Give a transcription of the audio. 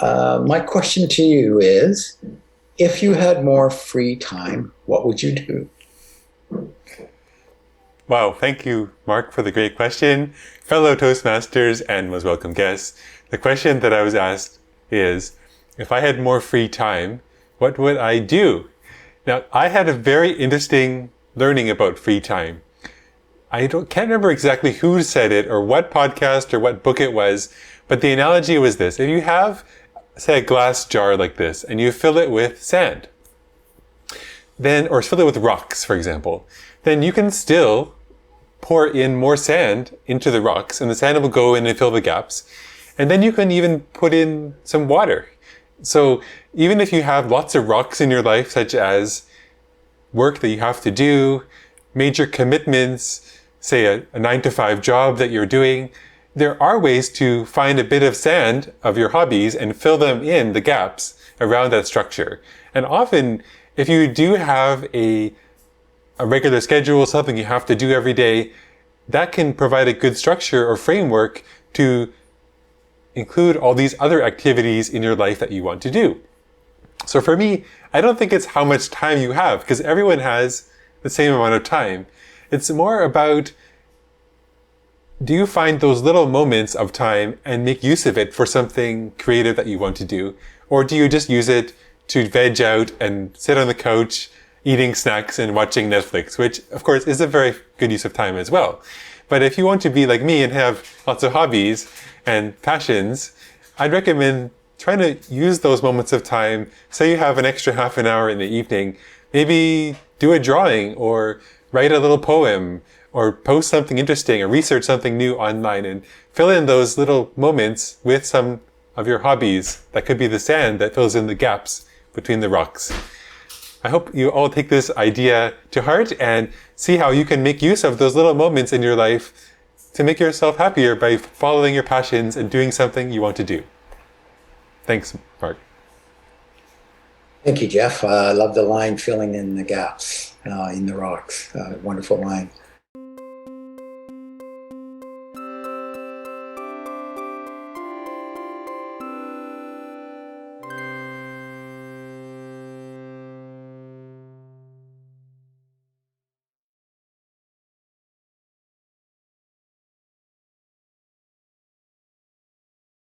My question to you is, if you had more free time, what would you do? Wow, thank you, Mark, for the great question. Fellow Toastmasters and most welcome guests, the question that I was asked is, if I had more free time, what would I do? Now, I had a very interesting learning about free time. Can't remember exactly who said it or what podcast or what book it was, but the analogy was this. If you have, say, a glass jar like this and you fill it with sand, then, or fill it with rocks, for example, then you can still pour in more sand into the rocks and the sand will go in and fill the gaps. And then you can even put in some water. So even if you have lots of rocks in your life, such as work that you have to do, major commitments, say a 9 to 5 job that you're doing, there are ways to find a bit of sand of your hobbies and fill them in the gaps around that structure. And often, if you do have a regular schedule, something you have to do every day, that can provide a good structure or framework to include all these other activities in your life that you want to do. So for me, I don't think it's how much time you have, because everyone has the same amount of time. It's more about, do you find those little moments of time and make use of it for something creative that you want to do? Or do you just use it to veg out and sit on the couch eating snacks and watching Netflix, which of course is a very good use of time as well. But if you want to be like me and have lots of hobbies and passions, I'd recommend trying to use those moments of time. Say you have an extra half an hour in the evening, maybe do a drawing or write a little poem or post something interesting or research something new online and fill in those little moments with some of your hobbies. That could be the sand that fills in the gaps between the rocks. I hope you all take this idea to heart and see how you can make use of those little moments in your life to make yourself happier by following your passions and doing something you want to do. Thanks, Mark. Thank you, Geoff. I love the line filling in the gaps in the rocks. Wonderful line.